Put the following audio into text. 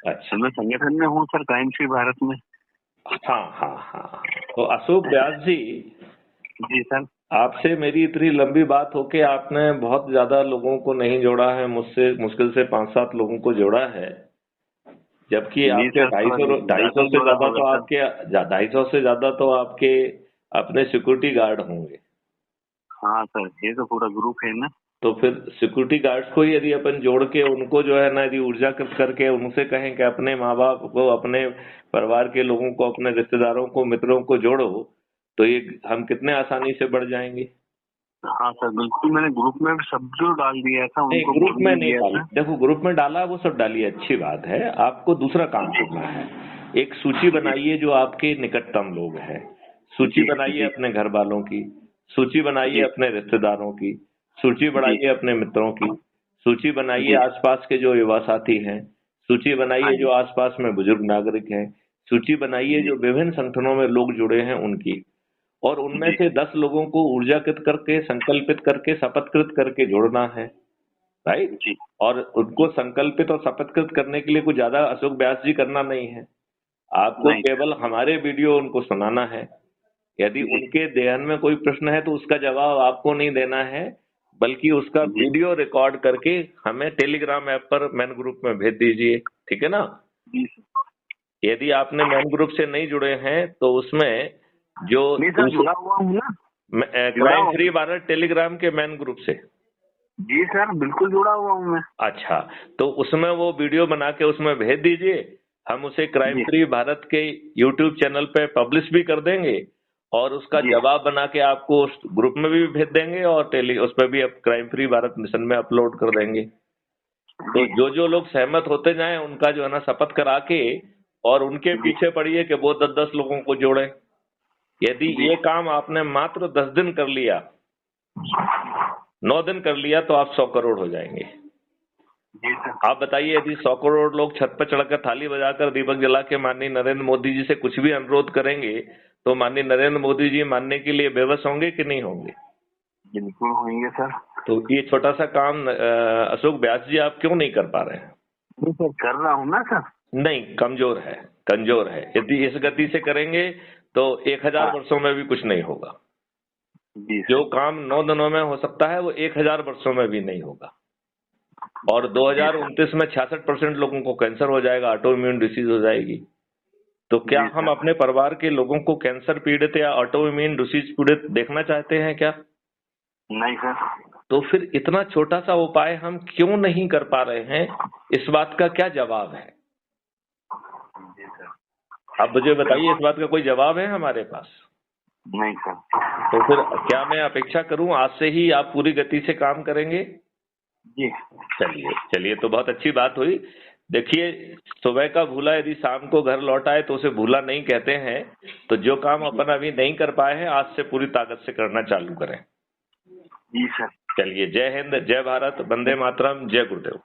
अच्छा, मैं संगठन में हूँ सर, क्राइम फ्री भारत में। हाँ हाँ हाँ। तो अशोक व्यास जी, जी सर। आपसे मेरी इतनी लंबी बात होके आपने बहुत ज्यादा लोगों को नहीं जोड़ा है, मुझसे मुश्किल से 5-7 लोगों को जोड़ा है, जबकि जी आपके सर, थोड़ा 250 ज्यादा से जोड़ा ज्यादा होगा तो सर। आपके 250 से ज्यादा तो आपके अपने सिक्योरिटी गार्ड होंगे। हाँ सर, ये तो पूरा ग्रुप है ना। तो फिर सिक्योरिटी गार्ड्स को ही यदि अपन जोड़ के उनको जो है ना, यदि ऊर्जाकृत करके उनसे कहें कि अपने माँ बाप को, अपने परिवार के लोगों को, अपने रिश्तेदारों को, मित्रों को जोड़ो, तो ये हम कितने आसानी से बढ़ जाएंगे। हाँ सर बिल्कुल, मैंने ग्रुप में भी सब जो डाल दिया था, नहीं, उनको ग्रुप बोल में भी नहीं दिया डाल, था। देखो ग्रुप में डाला वो सब डालिए, अच्छी बात है। आपको दूसरा काम जी करना है, एक सूची जी बनाइए जो आपके निकटतम लोग हैं, सूची जी बनाइए जी अपने घर वालों की, सूची बनाइए जी अपने रिश्तेदारों की, सूची जी बनाइए अपने मित्रों की, सूची बनाइए जी। आसपास के जो युवा साथी हैं, सूची हाँ बनाइए जी जो आसपास में बुजुर्ग नागरिक हैं, सूची बनाइए जी जो विभिन्न संगठनों में लोग जुड़े हैं उनकी, और उनमें जी से 10 लोगों को ऊर्जाकृत करके, संकल्पित करके, शपथकृत करके जोड़ना है, राइट। जी और उनको संकल्पित और शपथकृत करने के लिए कुछ ज्यादा अशोक व्यास जी करना नहीं है, आपको नहीं सर। केवल हमारे वीडियो उनको सुनाना है। यदि जी उनके ध्यान में कोई प्रश्न है तो उसका जवाब आपको नहीं देना है, बल्कि उसका जी वीडियो रिकॉर्ड करके हमें टेलीग्राम ऐप पर मैन ग्रुप में भेज दीजिए, ठीक है ना। जी सर। यदि आपने मैन ग्रुप से नहीं जुड़े हैं तो उसमें जो नहीं सर, जुड़ा हुआ हूँ ना, जुड़ा क्राइम हुआ फ्री हूँ। भारत टेलीग्राम के मैन ग्रुप से। जी सर, बिल्कुल जुड़ा हुआ हूँ मैं। अच्छा, तो उसमें वो वीडियो बना के उसमें भेज दीजिए, हम उसे क्राइम जी फ्री भारत के यूट्यूब चैनल पे पब्लिश भी कर देंगे, और उसका जी जवाब बना के आपको उस ग्रुप में भी भेज देंगे, और उस पर भी अब क्राइम फ्री भारत मिशन में अपलोड कर देंगे। तो जी जो जो लोग सहमत होते जाएं उनका जो है ना शपथ करा के, और उनके जी पीछे पड़िए कि वो 10-10 लोगों को जोड़े। यदि जी ये काम आपने मात्र 10 दिन कर लिया, 9 दिन कर लिया, तो आप 100 करोड़ हो जाएंगे। जी सर। आप बताइए, यदि 100 करोड़ लोग छत पर चढ़कर थाली बजाकर दीपक जला के माननीय नरेंद्र मोदी जी से कुछ भी अनुरोध करेंगे, तो माननीय नरेंद्र मोदी जी मानने के लिए बेबस होंगे कि नहीं होंगे। बिल्कुल होंगे सर। तो ये छोटा सा काम अशोक व्यास जी आप क्यों नहीं कर पा रहे हैं। नहीं सर, कर रहा हूँ ना सर। नहीं, कमजोर है, कमजोर है। यदि इस गति से करेंगे तो 1000 हाँ वर्षों में भी कुछ नहीं होगा। जी जो सर। काम 9 दिनों में हो सकता है वो 1000 वर्षों में भी नहीं होगा। और जी सर। 2029 में 66% लोगों को कैंसर हो जाएगा, ऑटो इम्यून डिसीज हो जाएगी। तो क्या जी हम सर। अपने परिवार के लोगों को कैंसर पीड़ित या ऑटो इम्यून डिसीज पीड़ित देखना चाहते हैं क्या। नहीं सर। तो फिर इतना छोटा सा उपाय हम क्यों नहीं कर पा रहे हैं, इस बात का क्या जवाब है। जी सर। अब मुझे बताइए, इस बिल्कुल बात का कोई जवाब है हमारे पास। नहीं सर। तो फिर क्या मैं अपेक्षा करूं आज से ही आप पूरी गति से काम करेंगे। जी चलिए चलिए, तो बहुत अच्छी बात हुई। देखिए, सुबह का भूला यदि शाम को घर लौट आए तो उसे भूला नहीं कहते हैं। तो जो काम जी अपन अभी नहीं कर पाए हैं, आज से पूरी ताकत से करना चालू करें। जी सर। चलिए, जय हिंद, जय भारत, वंदे मातरम, जय गुरुदेव।